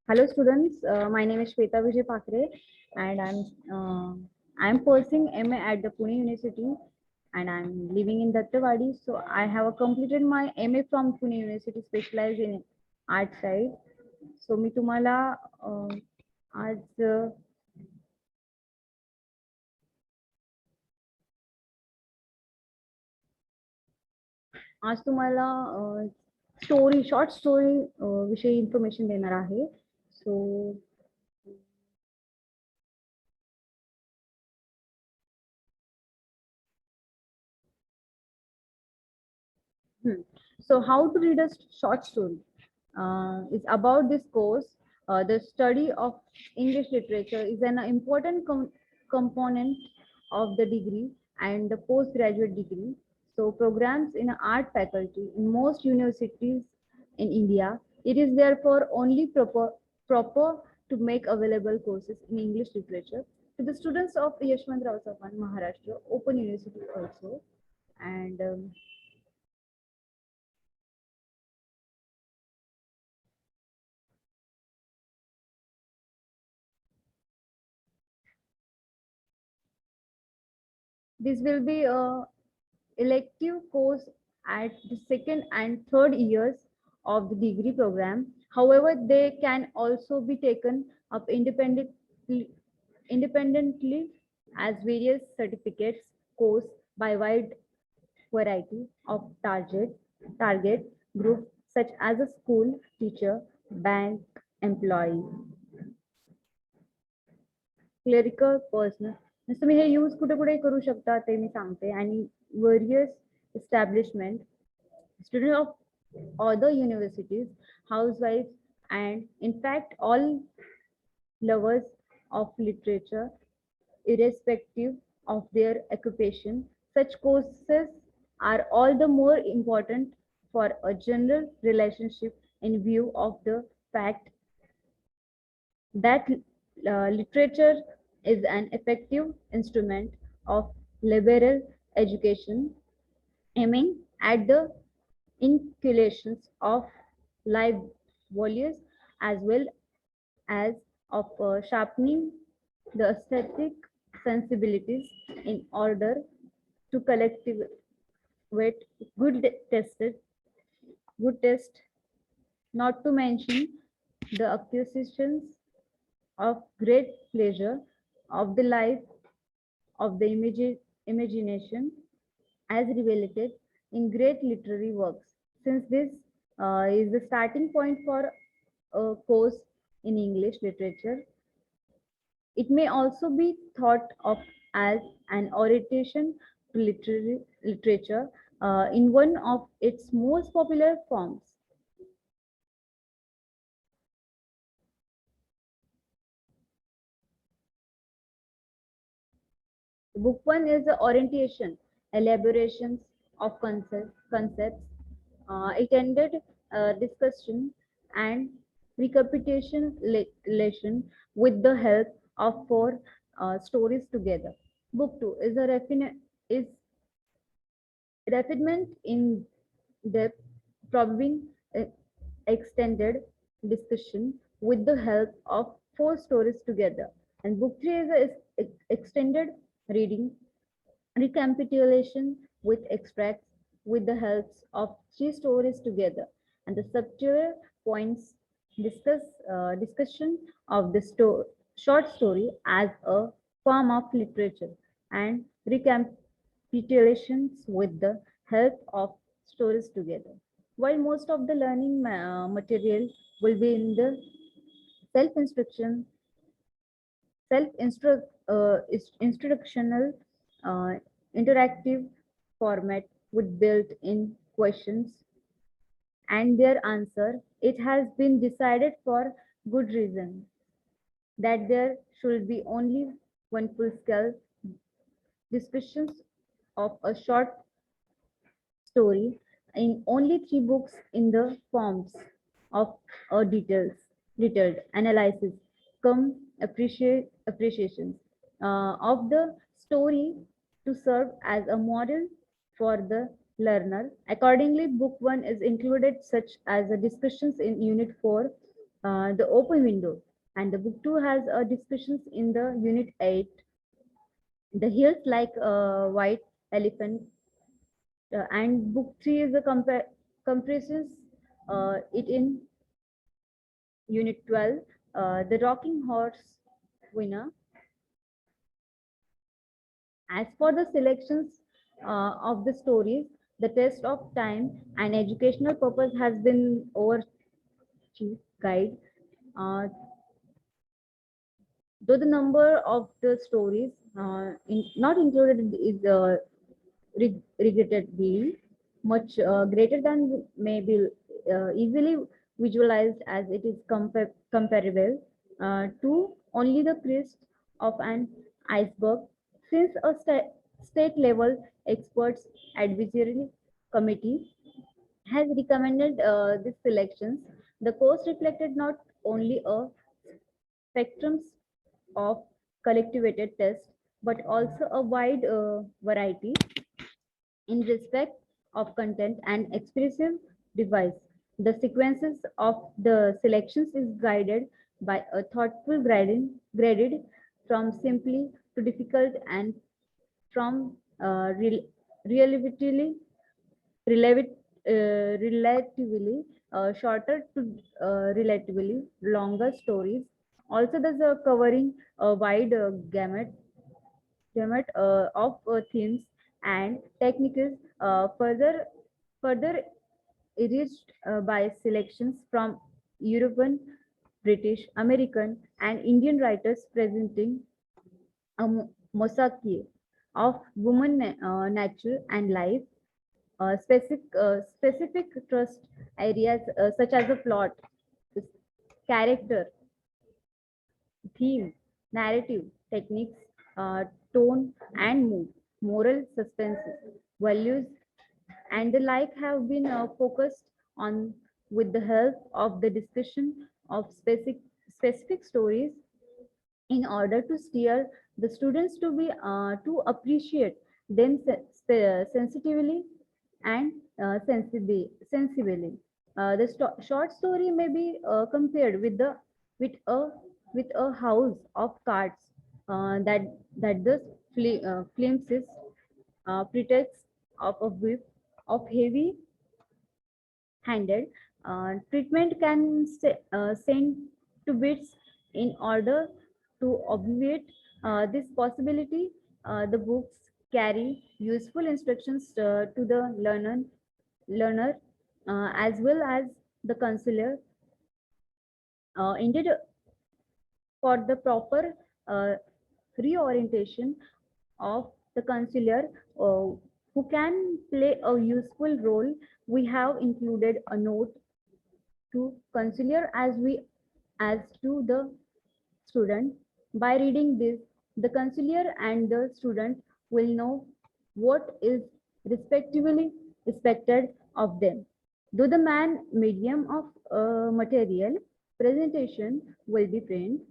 Hello students, my name is Shweta Vijay Pakre and I'm pursuing MA at the Pune University and I'm living in Dattawadi. So I have completed my MA from Pune University specialized in art side. So मी तुम्हाला आज आज तुम्हाला short story विषयी information देणार आहे. सो So how to read a short story? Is about this course. The study of English literature is an important component of the degree and the postgraduate degree. So programs in art faculty in most universities in India, it is therefore only proper to make available courses in English literature to the students of Ycmou Maharashtra Open University also. And this will be a elective course at the second and third years of the degree program. However, they can also be taken up independently as various certificates course by wide variety of target group such as a school teacher, bank employee, clerical personal. तुम्ही हे use कुठे कुठे करू शकता ते मी सांगते. आणि various establishment, student of other universities, housewives, and in fact all lovers of literature irrespective of their occupation. Such courses are all the more important for a general relationship in view of the fact that literature is an effective instrument of liberal education aiming at the inculcations of life values as well as of sharpening the aesthetic sensibilities in order to cultivate good tested good taste, not to mention the acquisitions of great pleasure of the life of the imagination as revelated in great literary works. Since this is the starting point for a course in English literature, it may also be thought of as an orientation to literature in one of its most popular forms. Book one is the orientation, elaborations of concepts, attended discussion and recapitulation with the help of four stories together. Book two is a refinement in depth, probing extended discussion with the help of four stories together. And book three is a extended reading, recapitulation with extracts with the helps of three stories together. And the subject points discussion of the short story as a form of literature and recapitulations with the help of stories together. While most of the learning material will be in the self-instruction, self-instructional uh, interactive format with built-in questions and their answer, it has been decided for good reason that there should be only one full-scale discussions of a short story in only three books in the forms of a detailed analysis come appreciations of the story to serve as a model for the learner. Accordingly, book one is included such as the discussions in unit 4 the open window. And the book 2 has discussions in the unit 8, the hills like a white elephant. And book 3 is the compresses it in unit 12, the rocking horse winner. As for the selections of the stories, the test of time and educational purpose has been over chief guide. Uh, though the number of the stories not included is regrettably much greater than may be easily visualized, as it is comparable to only the crest of an iceberg, since a state level experts advisory committee has recommended these selections. The course reflected not only a spectrums of collectivated tests, but also a wide variety in respect of content and expressive device. The sequences of the selections is guided by a thoughtful graded from simply to difficult, and from relatively relevant, relatively shorter to relatively longer stories. Also, there's a covering a wide gamut of themes and techniques, further enriched by selections from European, British, American, and Indian writers presenting a mosaic of woman nature and life, specific trust areas such as the plot, character, theme, narrative, techniques, tone and mood, moral suspense, values, and the like have been focused on with the help of the discussion of specific stories, in order to steer the students to be to appreciate them sensitively and sensibly. The short story may be compared with a with a house of cards that the films is pretext of a whip of heavy handed treatment can send to bits. In order to obviate this possibility, the books carry useful instructions to the learner, as well as the counselor, intended for the proper uh, reorientation of the counselor, uh, who can play a useful role. We have included a note to counselor as to the student. By reading this, the counselor and the student will know what is respectively expected of them. Though the medium of material presentation will be print,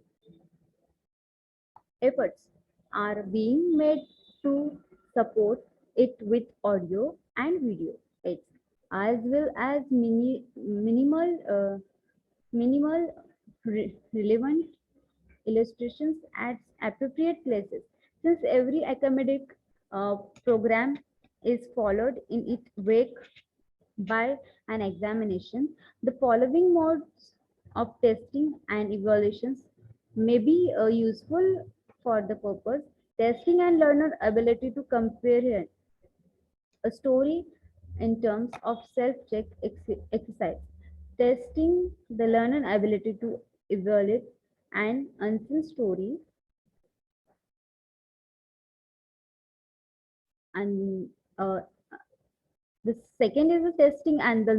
efforts are being made to support it with audio and video aids, as well as minimal relevant illustrations at appropriate places. Since every academic uh, program is followed in its wake by an examination, the following modes of testing and evaluations may be useful for the purpose: testing and learner ability to compare a story in terms of self-check exercise, testing the learner ability to evaluate an unseen story, and the second is the testing and the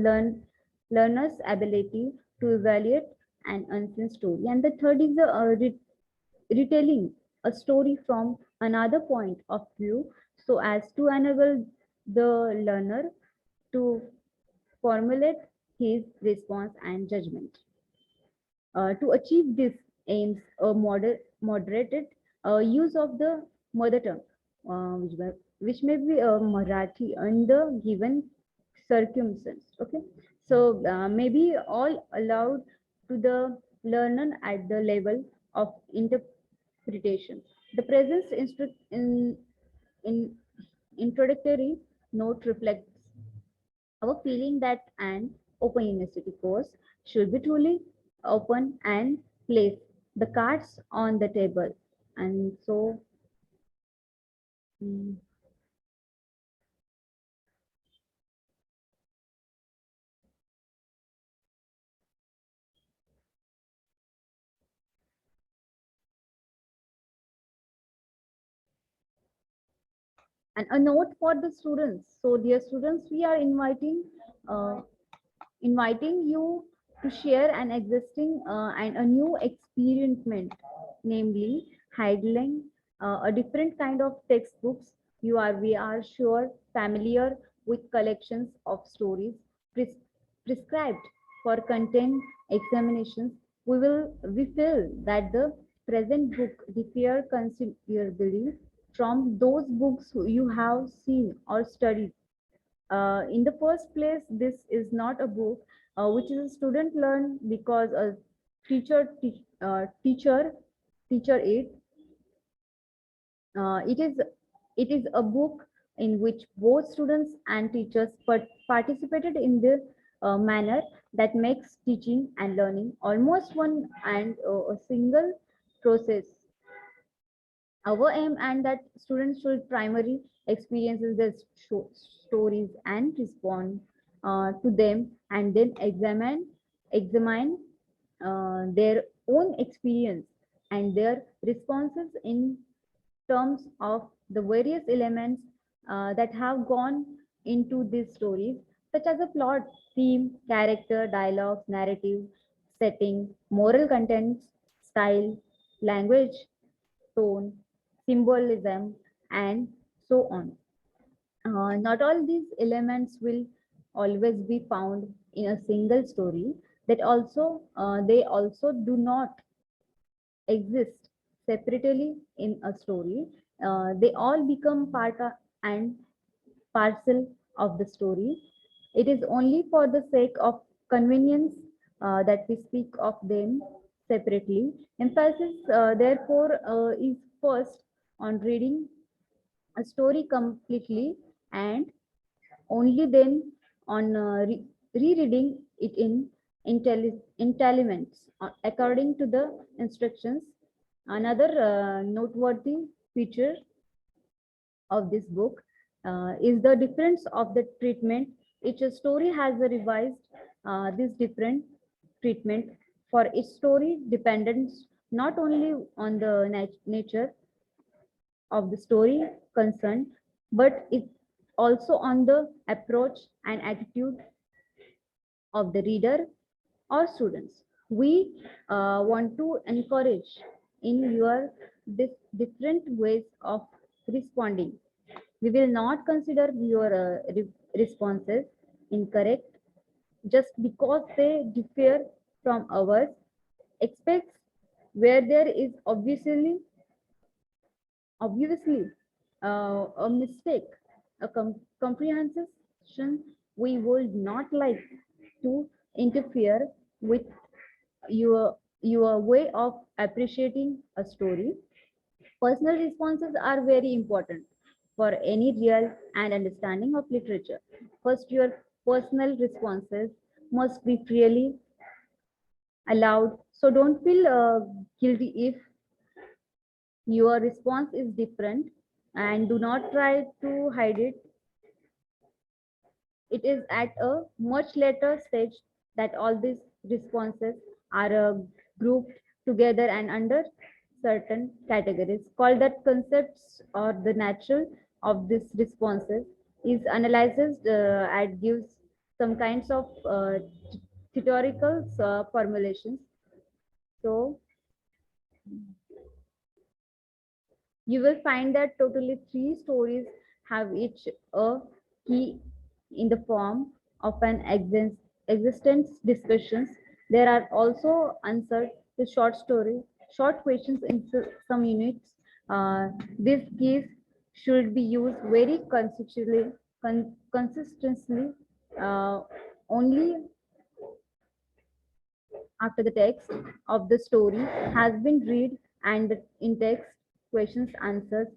learner's ability to evaluate an unseen story, and the third is the retelling a story from another point of view, so as to enable the learner to formulate his response and judgment. To achieve this aims a moderated use of the mother tongue, which may be Marathi under given circumstance. Okay, so maybe all allowed to the learner at the level of interpretation. The presence in introductory note reflects our feeling that an open university course should be truly open and place the cards on the table. And so, mm, and a note for the students. So, dear students, we are uh, inviting you to share an existing and a new experiment, namely handling a different kind of textbooks. We are sure familiar with collections of stories pres- prescribed for content examinations. We feel that the present book differ considerably from those books you have seen or studied. In the first place, this is not a book which is a student learn because a teacher teacher it. It is a book in which both students and teachers participated in the manner that makes teaching and learning almost one and a single process. Our aim and that students should primarily experiences the stories and respond to them, and then examine their own experience and their responses in terms of the various elements that have gone into these stories, such as a plot, theme, character, dialogues, narrative, setting, moral contents, style, language, tone, symbolism, and so on. Not all these elements will always be found in a single story. They also do not exist separately in a story. They all become and parcel of the story. It is only for the sake of convenience that we speak of them separately. Emphasis, therefore, is first on reading a story completely, and only then on rereading it in intelligence according to the instructions. Another noteworthy feature of this book is the difference of the treatment. Each story has a revised this different treatment for each story depends not only on the nature of the story concerned, but it also on the approach and attitude of the reader or students. We want to encourage in your different ways of responding. We will not consider your responses incorrect just because they differ from ours. Expects where there is obviously a mistake, a comprehension. We would not like to interfere with your way of appreciating a story. Personal responses are very important for any real and understanding of literature. First, your personal responses must be freely allowed. So don't feel guilty if your response is different, and do not try to hide it. It is at a much later stage that all these responses are grouped together and under certain categories called that concepts, or the natural of these responses is analyzed and gives some kinds of theoretical formulations. So you will find that totally three stories have each a key in the form of an existence discussions. There are also answered to short questions in some units. These keys should be used very consistently. Uh, only after the text of the story has been read and the in-text questions answers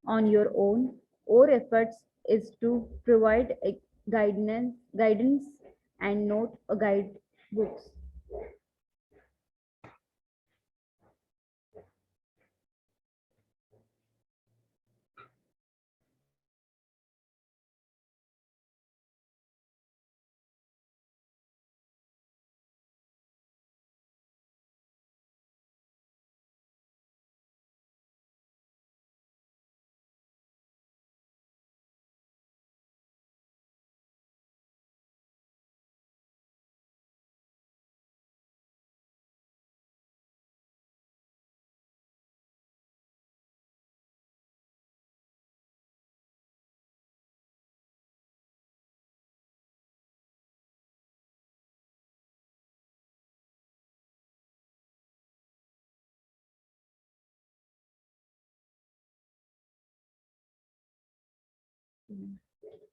on your own. Our efforts is to provide a guidance and note a guide books.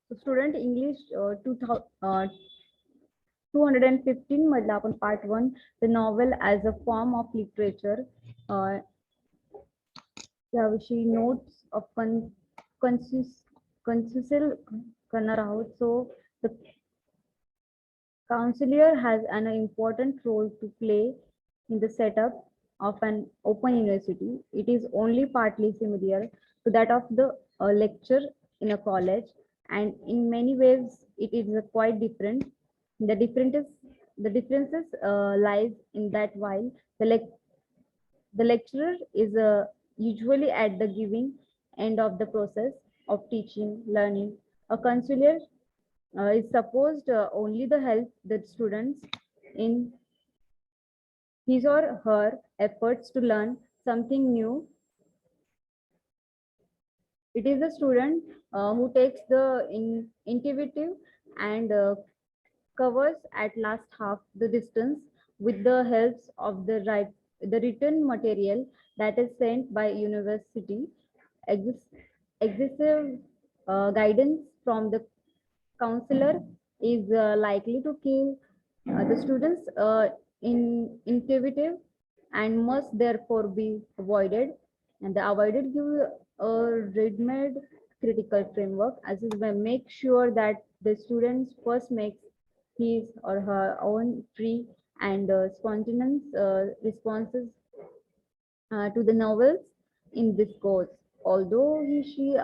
So student English 215 मधला आपण part 1 the novel as a form of literature याविषयी notes of concisal करणार आहोत. So the counselor has an important role to play in the setup of an open university. It is only partly similar to that of the lecture in a college, and in many ways it is quite different. The differences lies in that while the lecturer is usually at the giving end of the process of teaching, learning, a counselor is supposed only to help the students in his or her efforts to learn something new. It is the student who takes the intuitive and covers at last half the distance with the helps of the written material that is sent by university. Excessive guidance from the counselor is likely to kill the students intuitive and must therefore be avoided. And the avoided give a ready-made critical framework as is by make sure that the students first makes his or her own free and spontaneous responses to the novels in this course. Although he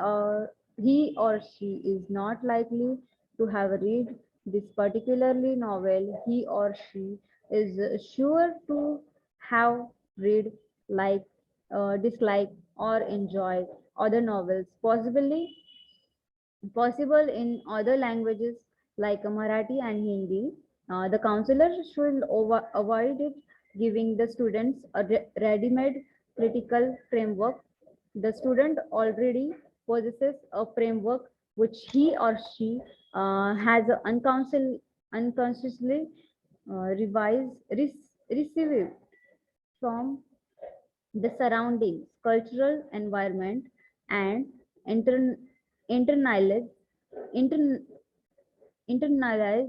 or she is not likely to have read this particularly novel, he or she is sure to have read, like, dislike, or enjoy other novels, possible in other languages like Marathi and Hindi. The counselor should avoid it, giving the students a ready-made critical framework. The student already possesses a framework which he or she has unconsciously received from the surroundings, cultural environment, and inter- internalize, inter- internalize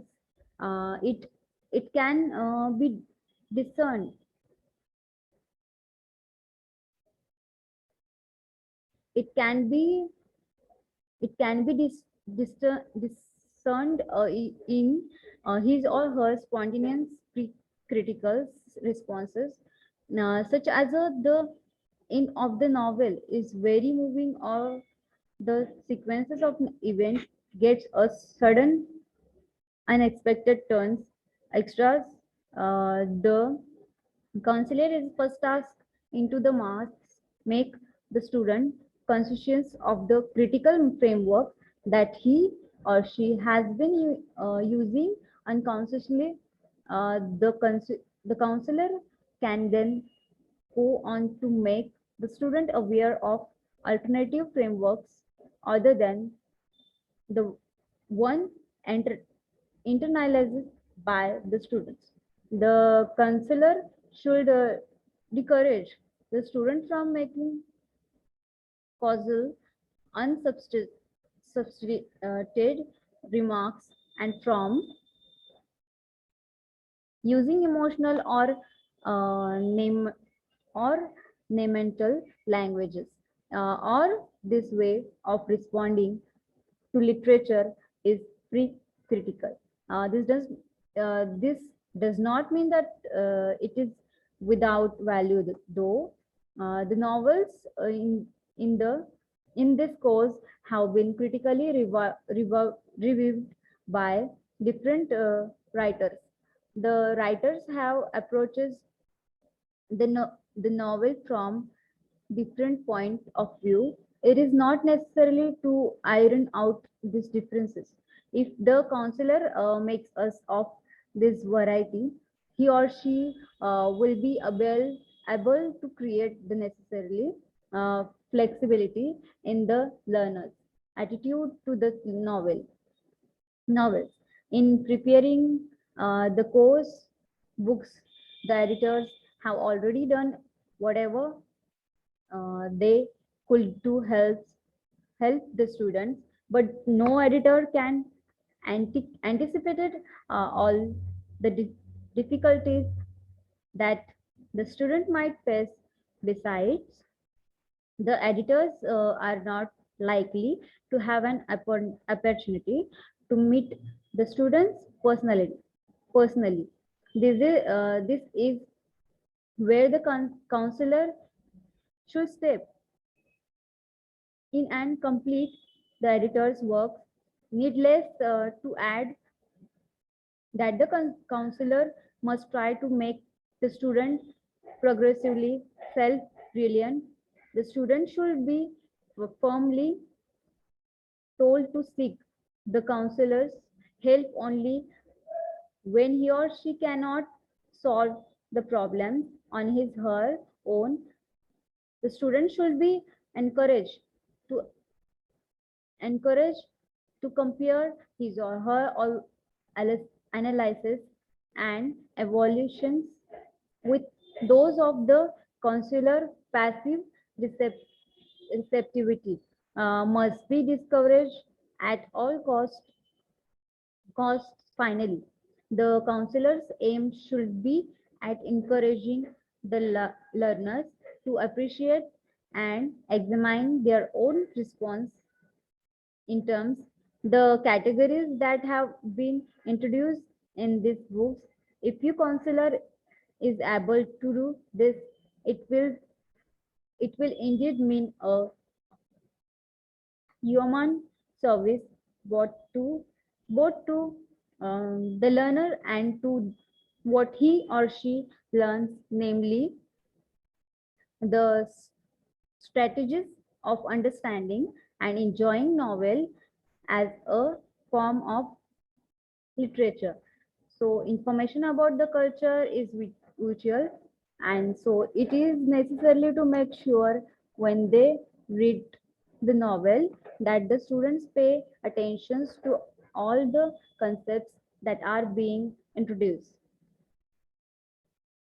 it. It can be discerned. It can be discerned in his or her spontaneous critical responses, such as the in of the novel is very moving or the sequences of event gets a sudden unexpected turns extras. The counselor is first task into the marks make the student conscious of the critical framework that he or she has been using unconsciously. The counselor can then go on to make the student aware of alternative frameworks other than the one enter, internalized by the students. The counselor should discourage the student from making causal, unsubstantiated remarks and from using emotional or name or nemental languages, or this way of responding to literature is pre-critical. This does not mean that it is without value, though. The novels in the in this course have been critically reviewed by different writers. The writers have approaches the novel from different point of view. It is not necessarily to iron out these differences. If the counselor makes us of this variety, he or she will be able to create the necessarily flexibility in the learner's attitude to the novels. In preparing the course books, the editors have already done whatever they could to help the students, but no editor can anticipate all the difficulties that the student might face. Besides, the editors are not likely to have an opportunity to meet the students personally. This is where the counselor should step in and complete the editor's work. Needless to add that the counselor must try to make the student progressively self-reliant. The student should be firmly told to seek the counselor's help only when he or she cannot solve the problems on his her own. The student should be encouraged to encouraged to compare his or her analysis and evaluations with those of the counselor. Passive recep- receptivity must be discouraged at all costs. Finally, the counselor's aim should be at encouraging the learners to appreciate and examine their own response in terms the categories that have been introduced in these books. If your counselor is able to do this, it will indeed mean a human service both to the learner and to what he or she learns, namely the strategies of understanding and enjoying novel as a form of literature. So information about the culture is virtual, and so it is necessarily to make sure when they read the novel that the students pay attention to all the concepts that are being introduced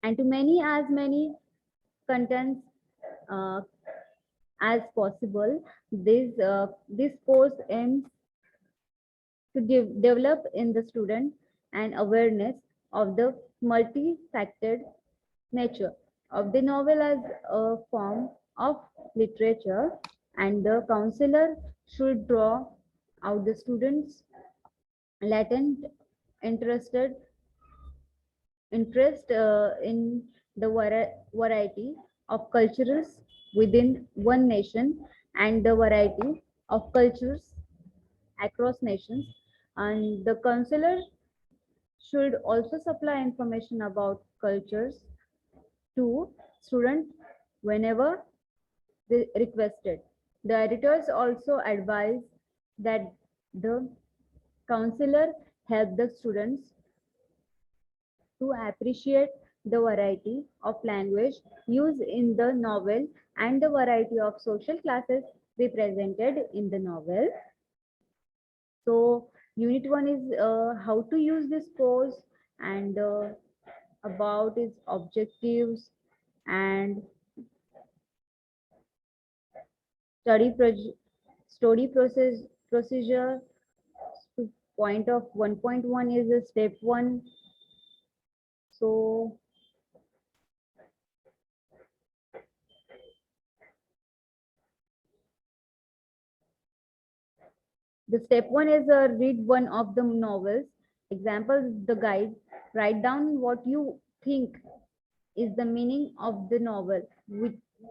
and to many contents uh, as possible. This course aims to develop in the student an awareness of the multifaceted nature of the novel as a form of literature, and the counselor should draw out the students latent interested interest in the variety of cultures within one nation and the variety of cultures across nations. And the counselor should also supply information about cultures to students whenever they requested. The editors also advise that the counselor help the students to appreciate the variety of language used in the novel and the variety of social classes represented in the novel. So unit 1 is how to use this course, and about its objectives and study study procedure. Point of 1.1 is a step 1. So The step one is read one of the novels. Example, the guide. Write down what you think is the meaning of the novel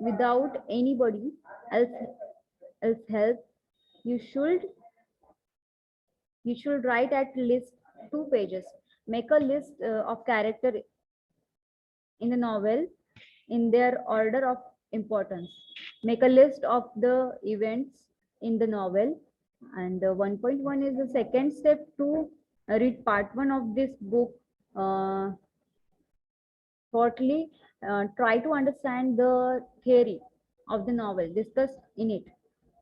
without anybody else help. You should you should write at least 2 pages. Make a list of character in the novel in their order of importance. Make a list of the events in the novel. And 1.1 is the second step to read part 1 of this book uh, thoughtfully. Try to understand the theory of the novel discussed in it,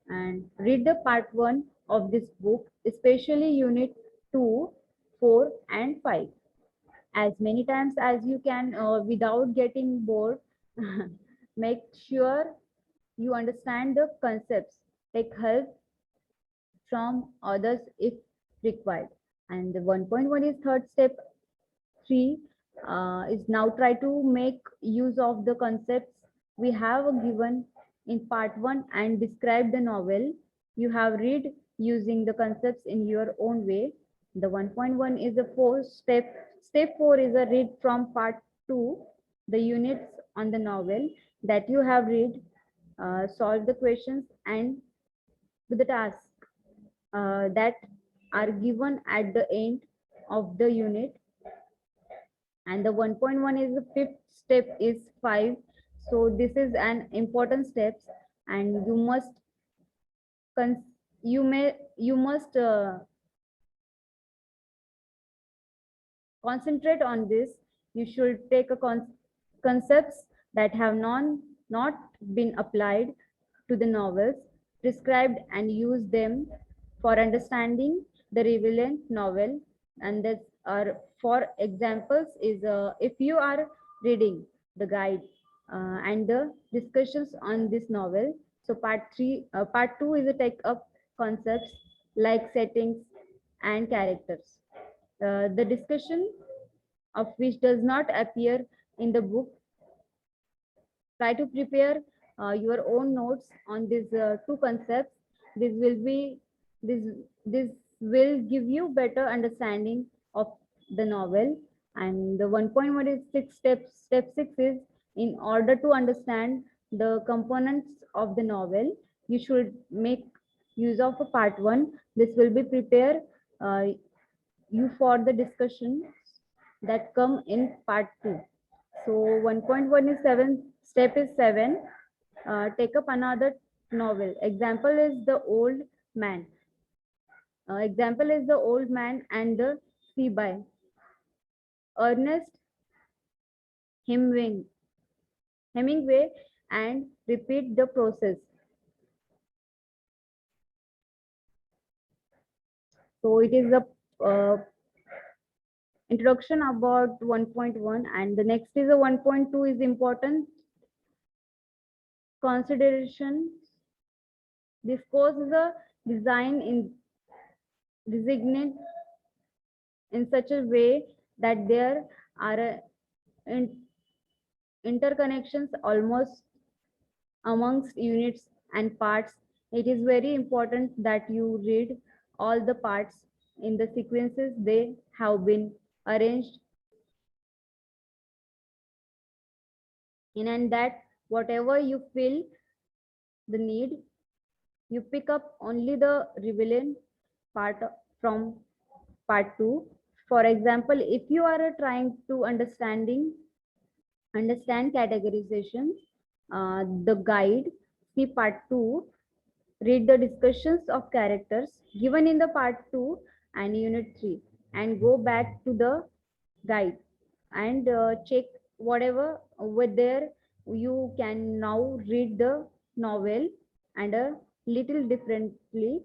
and read the part 1 of this book, especially unit 2, 4 and 5 as many times as you can without getting bored. Make sure you understand the concepts. Take help from others if required. And the 1.1 is third step. 3 is now try to make use of the concepts we have given in part 1 and describe the novel you have read using the concepts in your own way. The 1.1 is the fourth step. Step 4 is a read from part 2, the units on the novel that you have read, solve the questions and do the task that are given at the end of the unit. And the 1.1 is the fifth step is 5. So this is an important steps, and you must concentrate on this. You should take a concepts that have not been applied to the novels prescribed and use them for understanding the relevant novel. And that are for examples is if you are reading the guide and the discussions on this novel. So part 2 is a take up concepts like settings and characters. The discussion of which does not appear in the book. Try to prepare your own notes on these two concepts. This will be this this will give you better understanding of the novel. And the 1.1 is 6 steps. Step 6 is in order to understand the components of the novel, you should make use of a part 1. This will be prepare you for the discussion that come in part 2. So 1.1 is 7, step is 7. Take up another novel. Example is the old man. Example is the old man and the Syba. Ernest Hemingway, and repeat the process. So it is the introduction about 1.1, and the next is a 1.2 is important consideration. This course is a design in designate in such a way that there are interconnections almost amongst units and parts. It is very important that you read all the parts in the sequences they have been arranged in, and that whatever you feel the need, you pick up only the relevant part from part 2. For example, if you are trying to understand categorization, the guide, see part 2, read the discussions of characters given in the part 2 and unit 3, and go back to the guide and check whatever over there. You can now read the novel and a little differently.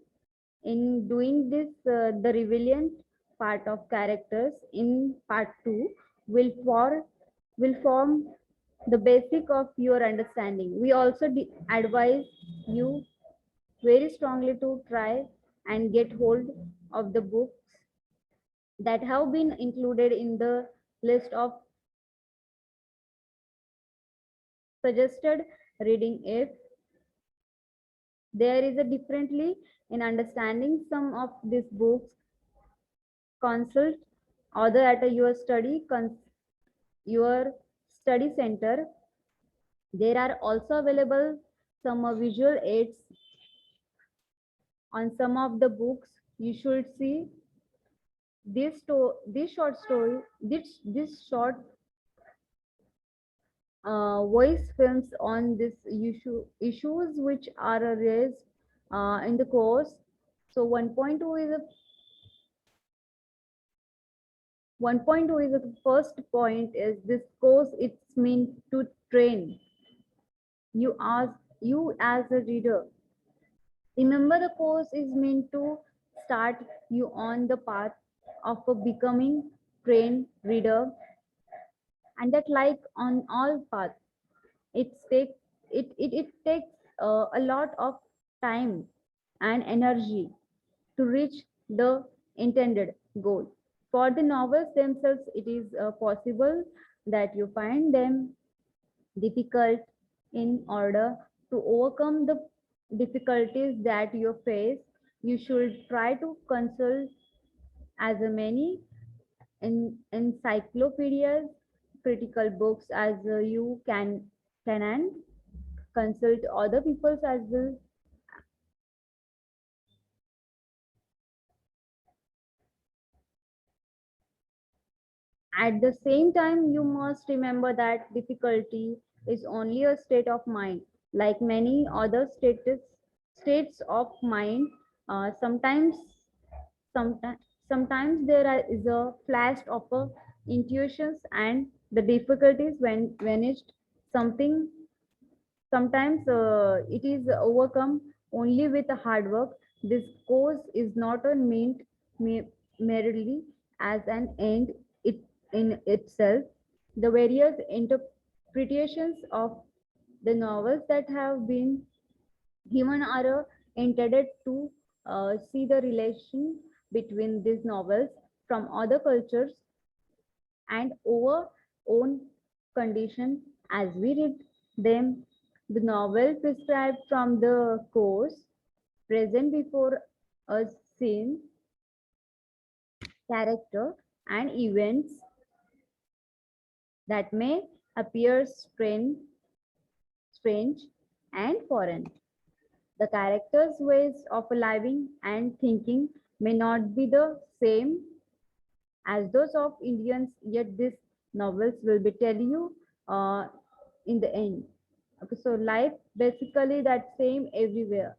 In doing this, the relevant part of characters in part 2 will form the basic of your understanding. We also advise you very strongly to try and get hold of the books that have been included in the list of suggested reading. If There is a differently in understanding some of these books. Consult author at your study center. There are also available some visual aids on some of the books. You should see this short story, this short voice films on this issues which are raised in the course. So 1.2 is the first point is this course it's meant to train you as a reader. Remember, the course is meant to start you on the path of a becoming trained reader, and that like on all paths it takes a lot of time and energy to reach the intended goal. For the novels themselves, it is possible that you find them difficult. In order to overcome the difficulties that you face, you should try to consult as many encyclopedias, critical books as you can, and consult other people's as well. At the same time, you must remember that difficulty is only a state of mind. Like many other states of mind, sometimes, sometimes, sometimes is a flash of intuitions, and the difficulties when vanished. Something sometimes it is overcome only with hard work. This course is not a meant merely as an end it in itself. The various interpretations of the novels that have been given are intended to see the relation between these novels from other cultures and our own condition as we read them. The novel prescribed from the course present before us scene, character, and events that may appear strange and foreign. The characters' ways of living and thinking may not be the same as those of Indians, yet these novels will be tell you in the end. Okay, so life basically that same everywhere.